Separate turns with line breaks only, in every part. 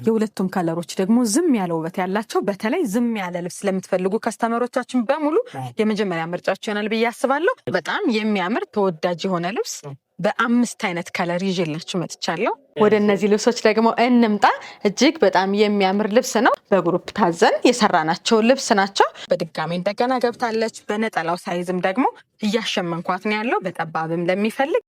የሁለቱም ከለሮች ደግሞ ዝም ያለ ውበት ያላቸው በተለይ ዝም ያለ ልብስ ለምትፈልጉ ከስተመሮቻችን በሙሉ የመጀመሪያ ምርጫችሁ ይሆናል ብዬ አስባለሁ። በጣም የሚያምር ተወዳጅ የሆነ ልብስ በአምስት አይነት ከለር ይዤላችሁ መጥቻለሁ። ወደ እነዚህ ልብሶች ደግሞ እንምጣ። እጅግ በጣም የሚያምር ልብስ ነው። በግሩፕ ታዘን የሰራናቸው ልብስ ናቸው። በድጋሚ እንደገና ገብታለች። በነጠላው ሳይዝም ደግሞ እያሸመንኳት ነው ያለው በጠባብም ለሚፈልግ።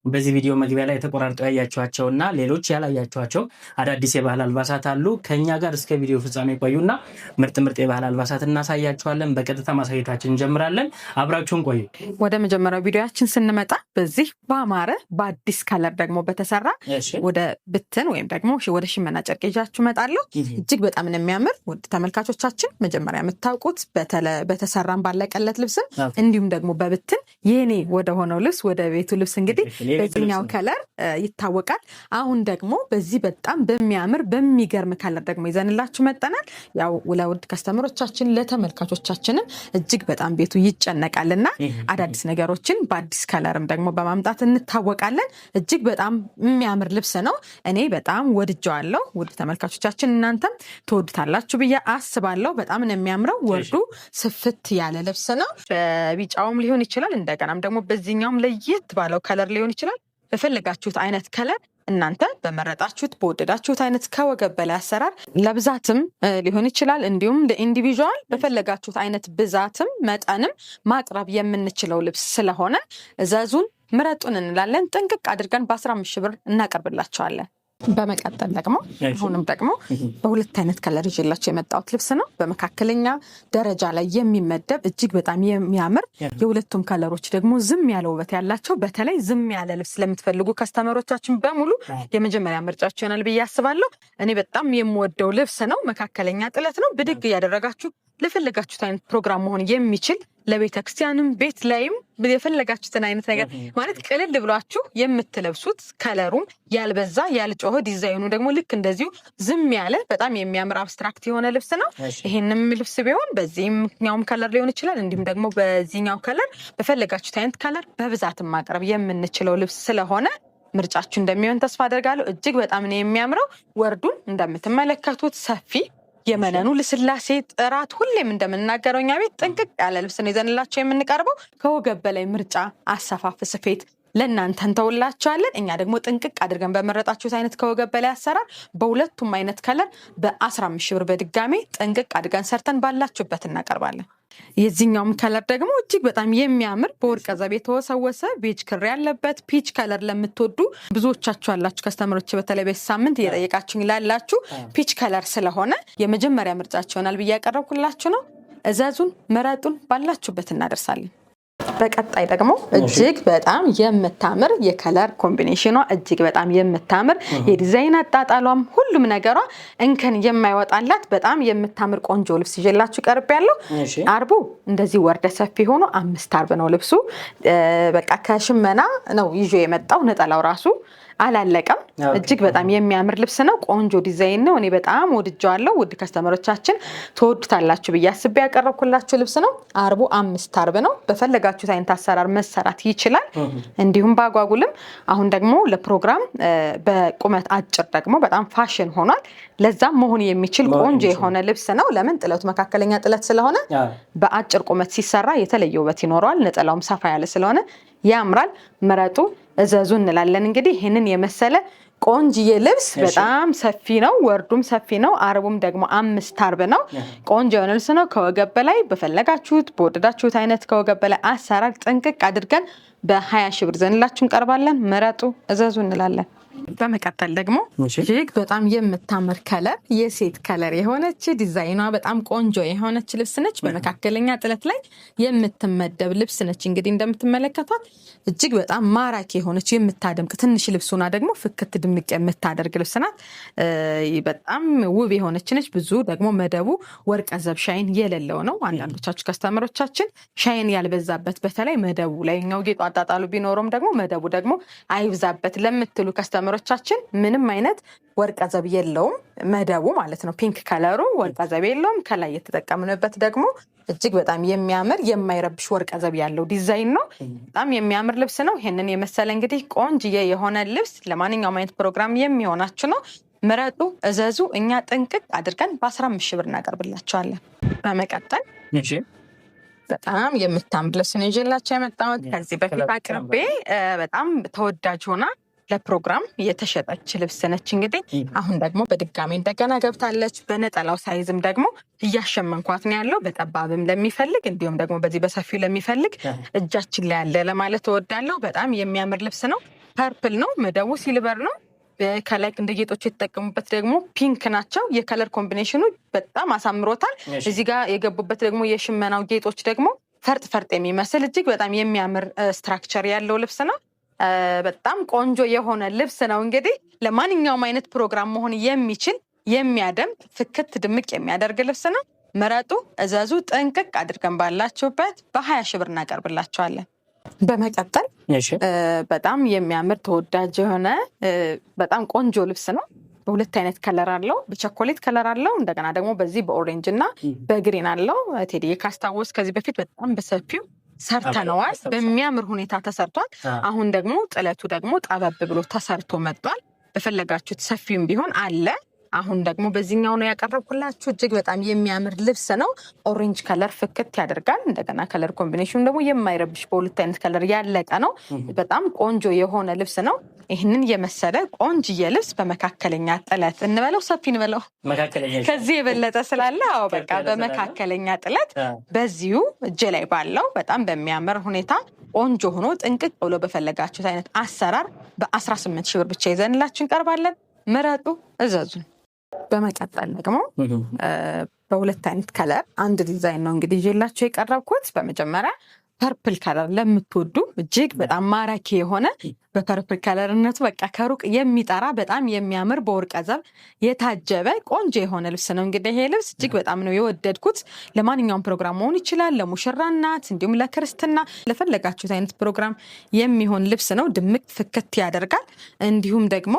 በዚህ ቪዲዮ መግቢያ ላይ ተቆራርጠው ያያችኋቸውና ሌሎች ያላያችኋቸው አዳዲስ የባህል አልባሳት አሉ። ከኛ ጋር እስከ ቪዲዮ ፍጻሜ ቆዩና ምርጥ የባህል አልባሳት እናሳያችኋለን። በቀጥታ ማሳየታችን እንጀምራለን። አብራችሁን ቆዩ።
ወደ መጀመሪያው ቪዲዮአችን ስንመጣ በዚህ በአማረ በአዲስ ከለር ደግሞ በተሰራ ወደ ብትን ወይም ደግሞ ወደ ሽመና ጨርቅ ይዣችሁ እመጣለሁ። እጅግ በጣም የሚያምር ወደ ተመልካቾቻችን መጀመሪያ የምታውቁት በተሰራም ባለቀለት ልብስ እንዲሁም ደግሞ በብትን የኔ ወደ ሆነው ልብስ ወደ ቤቱ ልብስ እንግዲህ በዚህኛው ከለር ይታወቃል። አሁን ደግሞ በዚህ በጣም በሚያምር በሚገርም ከለር ደግሞ ይዘንላችሁ መጠናል። ያው ለውድ ከስተመሮቻችን ለተመልካቾቻችንም እጅግ በጣም ቤቱ ይጨነቃልና አዳዲስ ነገሮችን በአዲስ ከለርም ደግሞ በማምጣት እንታወቃለን። እጅግ በጣም የሚያምር ልብስ ነው። እኔ በጣም ወድጀዋለሁ። ውድ ተመልካቾቻችን እናንተም ትወዱታላችሁ ብዬ አስባለሁ። በጣም ነው የሚያምረው። ወርዱ ስፍት ያለ ልብስ ነው። በቢጫውም ሊሆን ይችላል፣ እንደገናም ደግሞ በዚህኛውም ለየት ባለው ከለር ሊሆን ይችላል። በፈለጋችሁት አይነት ከለር እናንተ በመረጣችሁት በወደዳችሁት አይነት ከወገብ በላይ አሰራር ለብዛትም ሊሆን ይችላል፣ እንዲሁም ለኢንዲቪዥዋል በፈለጋችሁት አይነት ብዛትም መጠንም ማቅረብ የምንችለው ልብስ ስለሆነ እዘዙን፣ ምረጡን እንላለን። ጥንቅቅ አድርገን በ15 ሺህ ብር እናቀርብላቸዋለን። በመቀጠል ደግሞ አሁንም ደግሞ በሁለት አይነት ከለር ይዤላችሁ የመጣሁት ልብስ ነው። በመካከለኛ ደረጃ ላይ የሚመደብ እጅግ በጣም የሚያምር የሁለቱም ከለሮች ደግሞ ዝም ያለ ውበት ያላቸው በተለይ ዝም ያለ ልብስ ለምትፈልጉ ከስተመሮቻችን በሙሉ የመጀመሪያ ምርጫችሁ ይሆናል ብዬ አስባለሁ። እኔ በጣም የምወደው ልብስ ነው። መካከለኛ ጥለት ነው። ብድግ እያደረጋችሁ ለፈለጋችሁት አይነት ፕሮግራም መሆን የሚችል ለቤተክርስቲያንም ቤት ላይም የፈለጋችሁትን አይነት ነገር ማለት ቅልል ብሏችሁ የምትለብሱት ከለሩም ያልበዛ ያልጮኸ ዲዛይኑ ደግሞ ልክ እንደዚሁ ዝም ያለ በጣም የሚያምር አብስትራክት የሆነ ልብስ ነው። ይሄንም ልብስ ቢሆን በዚህኛውም ከለር ሊሆን ይችላል፣ እንዲሁም ደግሞ በዚህኛው ከለር በፈለጋችሁት አይነት ከለር በብዛትም ማቅረብ የምንችለው ልብስ ስለሆነ ምርጫችሁ እንደሚሆን ተስፋ አደርጋለሁ። እጅግ በጣም ነው የሚያምረው። ወርዱን እንደምትመለከቱት ሰፊ የመነኑ ልስላሴ ጥራት ሁሌም እንደምናገረው እኛ ቤት ጥንቅቅ ያለ ልብስ ነው ይዘንላቸው የምንቀርበው። ከወገብ በላይ ምርጫ፣ አሰፋፍ፣ ስፌት ለእናንተ እንተውላቸዋለን። እኛ ደግሞ ጥንቅቅ አድርገን በመረጣችሁት አይነት ከወገብ በላይ አሰራር በሁለቱም አይነት ከለር በ15 ሺህ ብር በድጋሜ ጥንቅቅ አድርገን ሰርተን ባላችሁበት እናቀርባለን። የዚህኛውም ከለር ደግሞ እጅግ በጣም የሚያምር በወርቀ ዘብ የተወሰወሰ ቤጅ ክር ያለበት ፒች ከለር ለምትወዱ ብዙዎቻችሁ አላችሁ ከስተመሮች፣ በተለይ በሳምንት እየጠየቃችሁኝ ላላችሁ ፒች ከለር ስለሆነ የመጀመሪያ ምርጫችሁ ይሆናል ብዬ ያቀረብኩላችሁ ነው። እዘዙን፣ ምረጡን፣ ባላችሁበት እናደርሳለን። በቀጣይ ደግሞ እጅግ በጣም የምታምር የከለር ኮምቢኔሽኗ እጅግ በጣም የምታምር የዲዛይን አጣጣሏም ሁሉም ነገሯ እንከን የማይወጣላት በጣም የምታምር ቆንጆ ልብስ ይዤላችሁ ቀርቤያለሁ። አርቡ እንደዚህ ወርደ ሰፊ ሆኖ 5 አርብ ነው ልብሱ። በቃ ከሽመና ነው ይዤ የመጣው። ነጠላው ራሱ አላለቀም። እጅግ በጣም የሚያምር ልብስ ነው። ቆንጆ ዲዛይን ነው። እኔ በጣም ወድጀዋለሁ። ውድ ከስተመሮቻችን ተወዱታላችሁ ብዬ አስቤ ያቀረብኩላችሁ ልብስ ነው። አርቡ 5 አርብ ነው። በፈለጋችሁት አይነት አሰራር መሰራት ይችላል። እንዲሁም ባጓጉልም አሁን ደግሞ ለፕሮግራም በቁመት አጭር ደግሞ በጣም ፋሽን ሆኗል። ለዛም መሆን የሚችል ቆንጆ የሆነ ልብስ ነው። ለምን ጥለቱ መካከለኛ ጥለት ስለሆነ በአጭር ቁመት ሲሰራ የተለየ ውበት ይኖረዋል። ነጠላውም ሰፋ ያለ ስለሆነ ያምራል። ምረጡ፣ እዘዙ እንላለን። እንግዲህ ይህንን የመሰለ ቆንጅዬ ልብስ በጣም ሰፊ ነው። ወርዱም ሰፊ ነው። አርቡም ደግሞ 5 አርብ ነው። ቆንጆ የሆነ ልብስ ነው። ከወገብ በላይ በፈለጋችሁት በወደዳችሁት አይነት ከወገብ በላይ አሰራር ጥንቅቅ አድርገን በ20 ሺህ ብር ዘንላችሁ እንቀርባለን። ምረጡ፣ እዘዙ እንላለን። በመቀጠል ደግሞ እጅግ በጣም የምታምር ከለር የሴት ከለር የሆነች ዲዛይኗ በጣም ቆንጆ የሆነች ልብስ ነች። በመካከለኛ ጥለት ላይ የምትመደብ ልብስ ነች። እንግዲህ እንደምትመለከቷት እጅግ በጣም ማራኪ የሆነች የምታደምቅ ትንሽ ልብሱና ደግሞ ፍክት ድምቅ የምታደርግ ልብስ ናት። በጣም ውብ የሆነች ነች። ብዙ ደግሞ መደቡ ወርቀ ዘብ ሻይን የሌለው ነው። አንዳንዶቻችሁ ከስተመሮቻችን ሻይን ያልበዛበት በተለይ መደቡ ላይኛው ጌጡ አጣጣሉ ቢኖረውም ደግሞ መደቡ ደግሞ አይብዛበት ለምትሉ ከስተመሮቻችን ምንም አይነት ወርቀ ዘብ የለውም መደቡ ማለት ነው። ፒንክ ከለሩ ወርቀ ዘብ የለውም። ከላይ የተጠቀምንበት ደግሞ እጅግ በጣም የሚያምር የማይረብሽ ወርቀ ዘብ ያለው ዲዛይን ነው። በጣም የሚያምር ልብስ ነው። ይሄንን የመሰለ እንግዲህ ቆንጅዬ የሆነ ልብስ ለማንኛውም አይነት ፕሮግራም የሚሆናችሁ ነው። ምረጡ፣ እዘዙ። እኛ ጥንቅቅ አድርገን በ15 ሺህ ብር እናቀርብላችኋለን። በመቀጠል በጣም የምታምር ልብስ ነው ይዤላችሁ የመጣሁት። ከዚህ በፊት አቅርቤ በጣም ተወዳጅ ሆና ለፕሮግራም የተሸጠች ልብስ ነች። እንግዲህ አሁን ደግሞ በድጋሚ እንደገና ገብታለች። በነጠላው ሳይዝም ደግሞ እያሸመንኳት ነው ያለው። በጠባብም ለሚፈልግ እንዲሁም ደግሞ በዚህ በሰፊው ለሚፈልግ እጃችን ላይ ያለ ለማለት እወዳለሁ። በጣም የሚያምር ልብስ ነው። ፐርፕል ነው፣ መደቡ ሲልቨር ነው። ከላይ እንደ ጌጦች የተጠቀሙበት ደግሞ ፒንክ ናቸው። የከለር ኮምቢኔሽኑ በጣም አሳምሮታል። እዚህ ጋር የገቡበት ደግሞ የሽመናው ጌጦች ደግሞ ፈርጥ ፈርጥ የሚመስል እጅግ በጣም የሚያምር ስትራክቸር ያለው ልብስ ነው። በጣም ቆንጆ የሆነ ልብስ ነው። እንግዲህ ለማንኛውም አይነት ፕሮግራም መሆን የሚችል የሚያደምቅ ፍክት ድምቅ የሚያደርግ ልብስ ነው። ምረጡ፣ እዘዙ። ጥንቅቅ አድርገን ባላችሁበት በ20 ሺህ ብር እናቀርብላችኋለን። በመቀጠል በጣም የሚያምር ተወዳጅ የሆነ በጣም ቆንጆ ልብስ ነው። በሁለት አይነት ከለር አለው። በቸኮሌት ከለር አለው፣ እንደገና ደግሞ በዚህ በኦሬንጅ እና በግሪን አለው። ቴዲ ካስታወስ ከዚህ በፊት በጣም በሰፊው ሰርተነዋል። በሚያምር ሁኔታ ተሰርቷል። አሁን ደግሞ ጥለቱ ደግሞ ጠበብ ብሎ ተሰርቶ መጥቷል። በፈለጋችሁት ሰፊውም ቢሆን አለ። አሁን ደግሞ በዚህኛው ነው ያቀረብኩላችሁ። እጅግ በጣም የሚያምር ልብስ ነው። ኦሬንጅ ከለር ፍክት ያደርጋል። እንደገና ከለር ኮምቢኔሽኑ ደግሞ የማይረብሽ በሁለት አይነት ከለር ያለቀ ነው። በጣም ቆንጆ የሆነ ልብስ ነው። ይህንን የመሰለ ቆንጅዬ ልብስ በመካከለኛ ጥለት እንበለው ሰፊ እንበለው ከዚህ የበለጠ ስላለ በቃ በመካከለኛ ጥለት በዚሁ እጅ ላይ ባለው በጣም በሚያምር ሁኔታ ቆንጆ ሆኖ ጥንቅቅ ብሎ በፈለጋችሁት አይነት አሰራር በ18 ሺህ ብር ብቻ ይዘንላችሁ እንቀርባለን። ምረጡ፣ እዘዙን። በመቀጠል ደግሞ በሁለት አይነት ከለር አንድ ዲዛይን ነው እንግዲህ ይዤላችሁ የቀረብኩት። በመጀመሪያ ፐርፕል ከለር ለምትወዱ እጅግ በጣም ማራኪ የሆነ በፐርፕል ከለርነቱ በቃ ከሩቅ የሚጠራ በጣም የሚያምር በወርቀ ዘብ የታጀበ ቆንጆ የሆነ ልብስ ነው። እንግዲህ ይሄ ልብስ እጅግ በጣም ነው የወደድኩት። ለማንኛውም ፕሮግራም መሆን ይችላል። ለሙሽራ እናት፣ እንዲሁም ለክርስትና፣ ለፈለጋችሁት አይነት ፕሮግራም የሚሆን ልብስ ነው። ድምቅ ፍክት ያደርጋል። እንዲሁም ደግሞ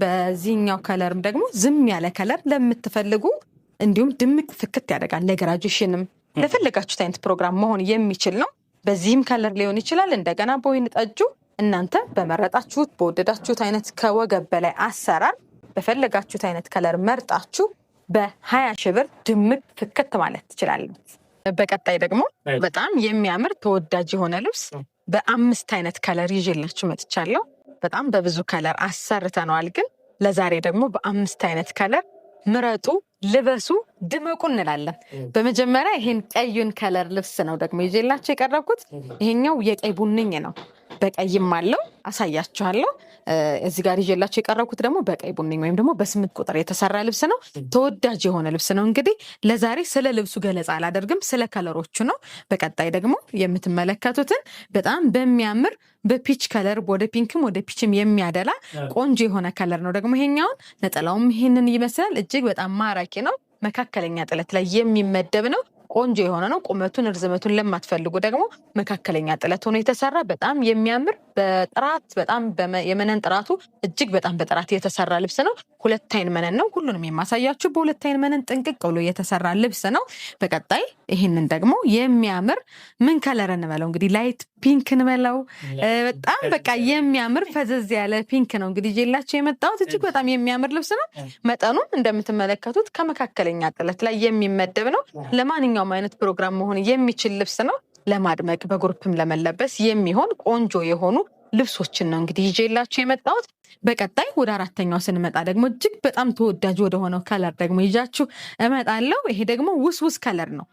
በዚህኛው ከለርም ደግሞ ዝም ያለ ከለር ለምትፈልጉ እንዲሁም ድምቅ ፍክት ያደርጋል። ለግራጁዌሽንም ለፈለጋችሁት አይነት ፕሮግራም መሆን የሚችል ነው። በዚህም ከለር ሊሆን ይችላል። እንደገና በወይን ጠጁ እናንተ በመረጣችሁት በወደዳችሁት አይነት ከወገብ በላይ አሰራር በፈለጋችሁት አይነት ከለር መርጣችሁ በ20 ሺህ ብር ድምቅ ፍክት ማለት ትችላለች። በቀጣይ ደግሞ በጣም የሚያምር ተወዳጅ የሆነ ልብስ በ5 አይነት ከለር ይዤላችሁ መጥቻለሁ። በጣም በብዙ ከለር አሰርተነዋል፣ ግን ለዛሬ ደግሞ በ5 አይነት ከለር ምረጡ፣ ልበሱ፣ ድመቁ እንላለን። በመጀመሪያ ይሄን ቀዩን ከለር ልብስ ነው ደግሞ ይዤላችሁ የቀረብኩት። ይሄኛው የቀይ ቡንኝ ነው። በቀይም አለው፣ አሳያችኋለሁ። እዚህ ጋር ይዤላችሁ የቀረብኩት ደግሞ በቀይ ቡንኝ ወይም ደግሞ በ8 ቁጥር የተሰራ ልብስ ነው። ተወዳጅ የሆነ ልብስ ነው። እንግዲህ ለዛሬ ስለ ልብሱ ገለጻ አላደርግም፣ ስለ ከለሮቹ ነው። በቀጣይ ደግሞ የምትመለከቱትን በጣም በሚያምር በፒች ከለር ወደ ፒንክም ወደ ፒችም የሚያደላ ቆንጆ የሆነ ከለር ነው። ደግሞ ይሄኛውን ነጠላውም ይሄንን ይመስላል። እጅግ በጣም ማራኪ ነው። መካከለኛ ጥለት ላይ የሚመደብ ነው። ቆንጆ የሆነ ነው። ቁመቱን ርዝመቱን ለማትፈልጉ ደግሞ መካከለኛ ጥለት ሆኖ የተሰራ በጣም የሚያምር በጥራት በጣም የመነን ጥራቱ እጅግ በጣም በጥራት የተሰራ ልብስ ነው። 2 አይን መነን ነው። ሁሉንም የማሳያችሁ በ2 አይን መነን ጥንቅቅ ብሎ የተሰራ ልብስ ነው። በቀጣይ ይህንን ደግሞ የሚያምር ምን ከለር እንበለው እንግዲህ ላይት ፒንክ እንበለው። በጣም በቃ የሚያምር ፈዘዝ ያለ ፒንክ ነው እንግዲህ ይዤላችሁ የመጣሁት። እጅግ በጣም የሚያምር ልብስ ነው። መጠኑም እንደምትመለከቱት ከመካከለኛ ጥለት ላይ የሚመደብ ነው። ለማንኛውም አይነት ፕሮግራም መሆን የሚችል ልብስ ነው። ለማድመቅ በግሩፕም ለመለበስ የሚሆን ቆንጆ የሆኑ ልብሶችን ነው እንግዲህ ይዤላችሁ የመጣሁት። በቀጣይ ወደ 4ኛው ስንመጣ ደግሞ እጅግ በጣም ተወዳጅ ወደ ሆነው ከለር ደግሞ ይዣችሁ እመጣለሁ። ይሄ ደግሞ ውስውስ ከለር ነው።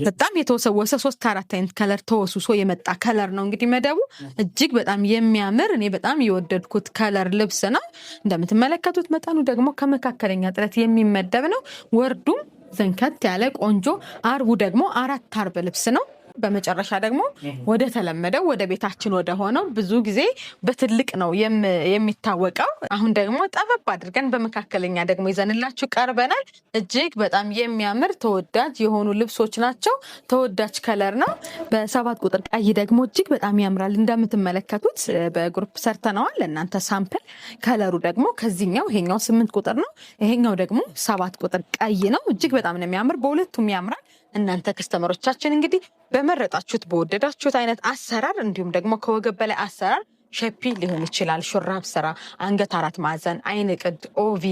በጣም የተወሰወሰ 3-4 አይነት ከለር ተወስውሶ የመጣ ከለር ነው። እንግዲህ መደቡ እጅግ በጣም የሚያምር እኔ በጣም የወደድኩት ከለር ልብስ ነው። እንደምትመለከቱት መጠኑ ደግሞ ከመካከለኛ ጥለት የሚመደብ ነው። ወርዱም ዘንከት ያለ ቆንጆ፣ አርቡ ደግሞ 4 አርብ ልብስ ነው። በመጨረሻ ደግሞ ወደ ተለመደው ወደ ቤታችን ወደ ሆነው ብዙ ጊዜ በትልቅ ነው የሚታወቀው። አሁን ደግሞ ጠበብ አድርገን በመካከለኛ ደግሞ ይዘንላችሁ ቀርበናል። እጅግ በጣም የሚያምር ተወዳጅ የሆኑ ልብሶች ናቸው። ተወዳጅ ከለር ነው። በ7 ቁጥር ቀይ ደግሞ እጅግ በጣም ያምራል። እንደምትመለከቱት በግሩፕ ሰርተነዋል ለእናንተ ሳምፕል። ከለሩ ደግሞ ከዚህኛው ይሄኛው 8 ቁጥር ነው፣ ይሄኛው ደግሞ 7 ቁጥር ቀይ ነው። እጅግ በጣም ነው የሚያምር። በሁለቱም ያምራል። እናንተ ከስተመሮቻችን እንግዲህ በመረጣችሁት በወደዳችሁት አይነት አሰራር እንዲሁም ደግሞ ከወገብ በላይ አሰራር ሸፒ ሊሆን ይችላል፣ ሹራብ ስራ፣ አንገት 4 ማዕዘን፣ አይን ቅድ፣ ኦቪ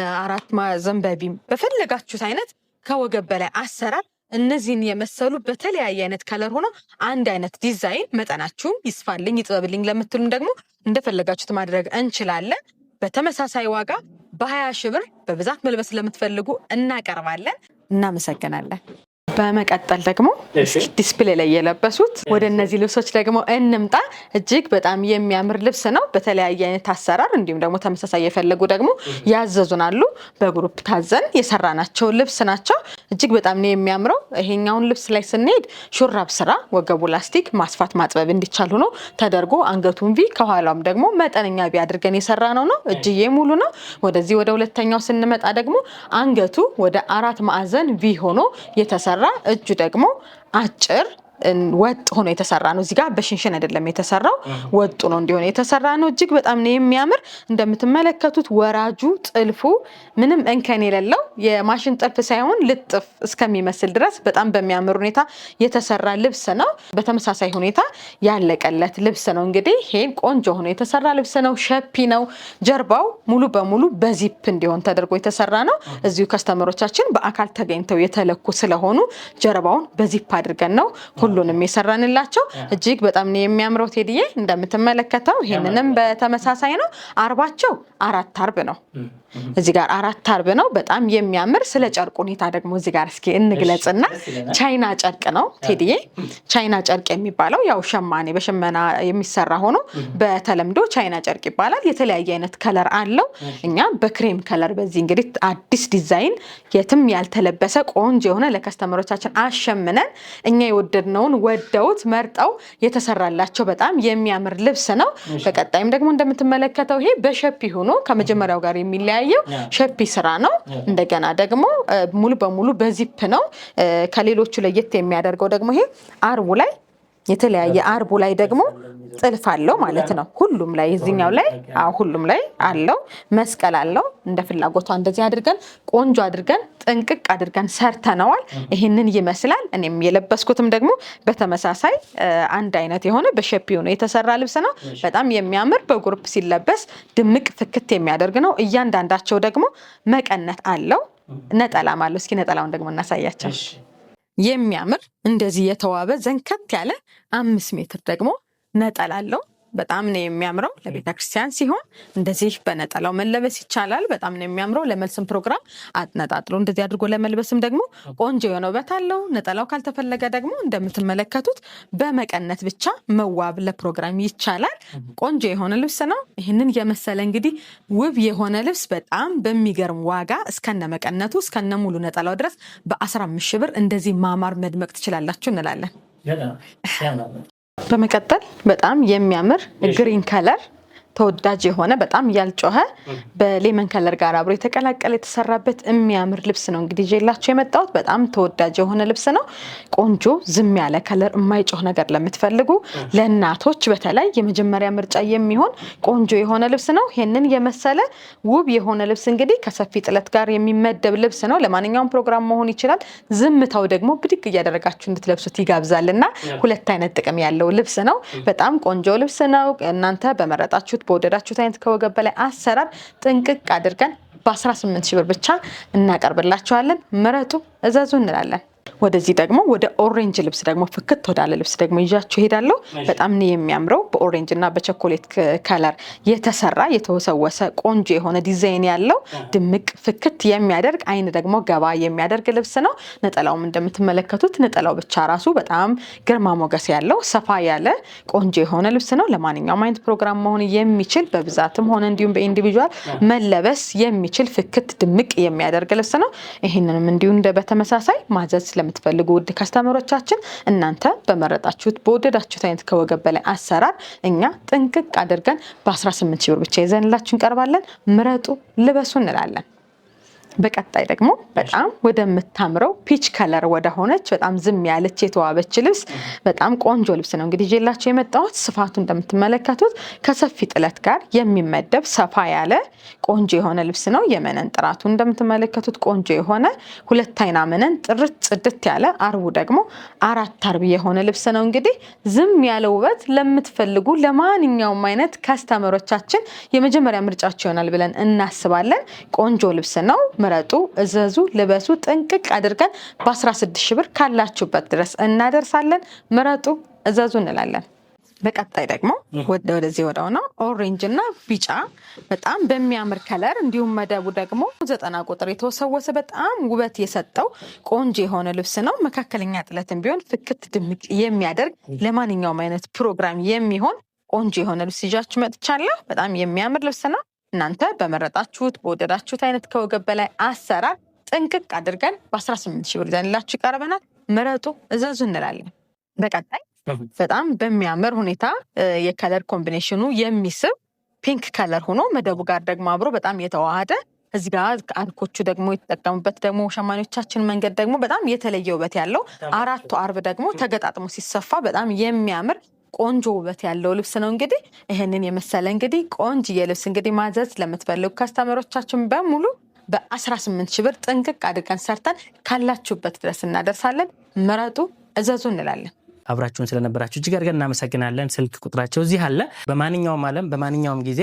4 ማዕዘን በቢም በፈለጋችሁት አይነት ከወገብ በላይ አሰራር እነዚህን የመሰሉ በተለያየ አይነት ከለር ሆኖ አንድ አይነት ዲዛይን መጠናችሁም ይስፋልኝ ይጥበብልኝ ለምትሉም ደግሞ እንደፈለጋችሁት ማድረግ እንችላለን። በተመሳሳይ ዋጋ በ20 ሺህ ብር በብዛት መልበስ ለምትፈልጉ እናቀርባለን። እናመሰግናለን። በመቀጠል ደግሞ ዲስፕሌይ ላይ የለበሱት ወደ እነዚህ ልብሶች ደግሞ እንምጣ። እጅግ በጣም የሚያምር ልብስ ነው። በተለያየ አይነት አሰራር እንዲሁም ደግሞ ተመሳሳይ የፈለጉ ደግሞ ያዘዙናሉ። በግሩፕ ታዘን የሰራናቸው ልብስ ናቸው። እጅግ በጣም ነው የሚያምረው። ይሄኛውን ልብስ ላይ ስንሄድ ሹራብ ስራ፣ ወገቡ ላስቲክ፣ ማስፋት ማጥበብ እንዲቻል ሆኖ ተደርጎ አንገቱን ቪ ከኋላም ደግሞ መጠነኛ ቪ አድርገን የሰራነው ነው። እጅዬ ሙሉ ነው። ወደዚህ ወደ ሁለተኛው ስንመጣ ደግሞ አንገቱ ወደ 4 ማዕዘን ቪ ሆኖ የተሰራ እጁ ደግሞ አጭር ወጥ ሆኖ የተሰራ ነው። እዚህ ጋር በሽንሽን አይደለም የተሰራው፣ ወጡ ነው እንዲሆነ የተሰራ ነው። እጅግ በጣም ነው የሚያምር። እንደምትመለከቱት ወራጁ ጥልፉ ምንም እንከን የሌለው የማሽን ጥልፍ ሳይሆን ልጥፍ እስከሚመስል ድረስ በጣም በሚያምር ሁኔታ የተሰራ ልብስ ነው። በተመሳሳይ ሁኔታ ያለቀለት ልብስ ነው። እንግዲህ ይሄን ቆንጆ ሆኖ የተሰራ ልብስ ነው። ሸፒ ነው። ጀርባው ሙሉ በሙሉ በዚፕ እንዲሆን ተደርጎ የተሰራ ነው። እዚሁ ከስተመሮቻችን በአካል ተገኝተው የተለኩ ስለሆኑ ጀርባውን በዚፕ አድርገን ነው ሁሉንም የሰራንላቸው። እጅግ በጣም ነው የሚያምረው ቴዲዬ። እንደምትመለከተው ይሄንንም በተመሳሳይ ነው። አርባቸው 4 አርብ ነው። እዚህ ጋር 4 አርብ ነው። በጣም የሚያምር። ስለ ጨርቁ ሁኔታ ደግሞ እዚህ ጋር እስኪ እንግለጽና ቻይና ጨርቅ ነው ቴዲዬ። ቻይና ጨርቅ የሚባለው ያው ሸማኔ በሽመና የሚሰራ ሆኖ በተለምዶ ቻይና ጨርቅ ይባላል። የተለያየ አይነት ከለር አለው። እኛ በክሬም ከለር በዚህ እንግዲህ አዲስ ዲዛይን የትም ያልተለበሰ ቆንጆ የሆነ ለከስተመሮቻችን አሸምነን እኛ የወደድነውን ወደውት መርጠው የተሰራላቸው በጣም የሚያምር ልብስ ነው። በቀጣይም ደግሞ እንደምትመለከተው ይሄ በሸፒ ሆኖ ከመጀመሪያው ጋር የሚለያየው ሸፒ ስራ ነው። እንደገና ደግሞ ሙሉ በሙሉ በዚፕ ነው። ከሌሎቹ ለየት የሚያደርገው ደግሞ ይሄ አርቡ ላይ የተለያየ አርቡ ላይ ደግሞ ጥልፍ አለው ማለት ነው። ሁሉም ላይ እዚህኛው ላይ ሁሉም ላይ አለው። መስቀል አለው። እንደ ፍላጎቷ እንደዚህ አድርገን ቆንጆ አድርገን ጥንቅቅ አድርገን ሰርተነዋል። ይሄንን ይመስላል። እኔም የለበስኩትም ደግሞ በተመሳሳይ አንድ አይነት የሆነ በሸፒ ነው የተሰራ ልብስ ነው። በጣም የሚያምር በግሩፕ ሲለበስ ድምቅ ፍክት የሚያደርግ ነው። እያንዳንዳቸው ደግሞ መቀነት አለው፣ ነጠላም አለው። እስኪ ነጠላውን ደግሞ እናሳያቸው። የሚያምር እንደዚህ የተዋበ ዘንከት ያለ 5 ሜትር ደግሞ ነጠላ አለው። በጣም ነው የሚያምረው። ለቤተ ክርስቲያን ሲሆን እንደዚህ በነጠላው መለበስ ይቻላል። በጣም ነው የሚያምረው። ለመልስም ፕሮግራም አጥነጣጥሎ እንደዚህ አድርጎ ለመልበስም ደግሞ ቆንጆ የሆነ ውበት አለው። ነጠላው ካልተፈለገ ደግሞ እንደምትመለከቱት በመቀነት ብቻ መዋብ ለፕሮግራም ይቻላል። ቆንጆ የሆነ ልብስ ነው። ይህንን የመሰለ እንግዲህ ውብ የሆነ ልብስ በጣም በሚገርም ዋጋ እስከነ መቀነቱ እስከነ ሙሉ ነጠላው ድረስ በ15 ሺህ ብር እንደዚህ ማማር መድመቅ ትችላላችሁ እንላለን። በመቀጠል በጣም የሚያምር ግሪን ከለር ተወዳጅ የሆነ በጣም ያልጮኸ በሌመን ከለር ጋር አብሮ የተቀላቀለ የተሰራበት የሚያምር ልብስ ነው። እንግዲህ ይዤላችሁ የመጣሁት በጣም ተወዳጅ የሆነ ልብስ ነው። ቆንጆ ዝም ያለ ከለር፣ የማይጮህ ነገር ለምትፈልጉ ለእናቶች በተለይ የመጀመሪያ ምርጫ የሚሆን ቆንጆ የሆነ ልብስ ነው። ይሄንን የመሰለ ውብ የሆነ ልብስ እንግዲህ ከሰፊ ጥለት ጋር የሚመደብ ልብስ ነው። ለማንኛውም ፕሮግራም መሆን ይችላል። ዝምታው ደግሞ ብድግ እያደረጋችሁ እንድትለብሱት ይጋብዛልና 2 አይነት ጥቅም ያለው ልብስ ነው። በጣም ቆንጆ ልብስ ነው። እናንተ በመረጣችሁ በወደዳችሁት አይነት ከወገብ በላይ አሰራር ጥንቅቅ አድርገን በ18 ሺህ ብር ብቻ እናቀርብላችኋለን። ምረጡ፣ እዘዙ እንላለን። ወደዚህ ደግሞ ወደ ኦሬንጅ ልብስ ደግሞ ፍክት ወዳለ ልብስ ደግሞ ይዣችሁ ሄዳለሁ። በጣም ነው የሚያምረው። በኦሬንጅ እና በቸኮሌት ከለር የተሰራ የተወሰወሰ ቆንጆ የሆነ ዲዛይን ያለው ድምቅ ፍክት የሚያደርግ አይን ደግሞ ገባ የሚያደርግ ልብስ ነው። ነጠላውም እንደምትመለከቱት ነጠላው ብቻ ራሱ በጣም ግርማ ሞገስ ያለው ሰፋ ያለ ቆንጆ የሆነ ልብስ ነው። ለማንኛውም አይነት ፕሮግራም መሆን የሚችል በብዛትም ሆነ እንዲሁም በኢንዲቪጁዋል መለበስ የሚችል ፍክት ድምቅ የሚያደርግ ልብስ ነው። ይህንንም እንዲሁ በተመሳሳይ ማዘዝ ለምትፈልጉ ውድ ከስተመሮቻችን እናንተ በመረጣችሁት በወደዳችሁት አይነት ከወገብ በላይ አሰራር እኛ ጥንቅቅ አድርገን በ18 ሺህ ብር ብቻ ይዘንላችሁ እንቀርባለን። ምረጡ፣ ልበሱ እንላለን። በቀጣይ ደግሞ በጣም ወደምታምረው ፒች ከለር ወደ ሆነች በጣም ዝም ያለች የተዋበች ልብስ በጣም ቆንጆ ልብስ ነው እንግዲህ ይዤላችሁ የመጣሁት። ስፋቱ እንደምትመለከቱት ከሰፊ ጥለት ጋር የሚመደብ ሰፋ ያለ ቆንጆ የሆነ ልብስ ነው። የመነን ጥራቱ እንደምትመለከቱት ቆንጆ የሆነ 2 አይና መነን ጥርት ጽድት ያለ አርቡ ደግሞ 4 አርብ የሆነ ልብስ ነው። እንግዲህ ዝም ያለ ውበት ለምትፈልጉ ለማንኛውም አይነት ከስተመሮቻችን የመጀመሪያ ምርጫቸው ይሆናል ብለን እናስባለን። ቆንጆ ልብስ ነው። ምረጡ፣ እዘዙ፣ ልበሱ። ጥንቅቅ አድርገን በ16 ሺህ ብር ካላችሁበት ድረስ እናደርሳለን። ምረጡ፣ እዘዙ እንላለን። በቀጣይ ደግሞ ወደዚህ ወደው ነው ኦሬንጅ እና ቢጫ በጣም በሚያምር ከለር እንዲሁም መደቡ ደግሞ 90 ቁጥር የተወሰወሰ በጣም ውበት የሰጠው ቆንጆ የሆነ ልብስ ነው። መካከለኛ ጥለትም ቢሆን ፍክት ድምቅ የሚያደርግ ለማንኛውም አይነት ፕሮግራም የሚሆን ቆንጆ የሆነ ልብስ ይዣችሁ መጥቻለሁ። በጣም የሚያምር ልብስ ነው። እናንተ በመረጣችሁት በወደዳችሁት አይነት ከወገብ በላይ አሰራር ጥንቅቅ አድርገን በ18 ሺህ ብር ይዘንላችሁ ይቀርበናል። ምረጡ፣ እዘዙ እንላለን። በቀጣይ በጣም በሚያምር ሁኔታ የከለር ኮምቢኔሽኑ የሚስብ ፒንክ ከለር ሆኖ መደቡ ጋር ደግሞ አብሮ በጣም የተዋሃደ እዚህ ጋር አርኮቹ ደግሞ የተጠቀሙበት ደግሞ ሸማኔዎቻችን መንገድ ደግሞ በጣም የተለየ ውበት ያለው 4 አርብ ደግሞ ተገጣጥሞ ሲሰፋ በጣም የሚያምር ቆንጆ ውበት ያለው ልብስ ነው። እንግዲህ ይሄንን የመሰለ እንግዲህ ቆንጆ የልብስ እንግዲህ ማዘዝ ለምትፈልጉ ከስተመሮቻችን በሙሉ በ18 ሺህ ብር ጥንቅቅ አድርገን ሰርተን ካላችሁበት ድረስ እናደርሳለን። ምረጡ፣ እዘዙ እንላለን።
አብራችሁን ስለነበራችሁ እጅግ አድርገን እናመሰግናለን። ስልክ ቁጥራቸው እዚህ አለ። በማንኛውም ዓለም በማንኛውም ጊዜ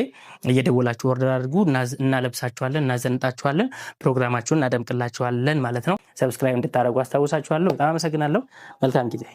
እየደወላችሁ ኦርደር አድርጉ። እናለብሳችኋለን፣ እናዘንጣችኋለን፣ ፕሮግራማችሁን እናደምቅላችኋለን ማለት ነው። ሰብስክራይብ እንድታደርጉ አስታውሳችኋለሁ። በጣም አመሰግናለሁ። መልካም ጊዜ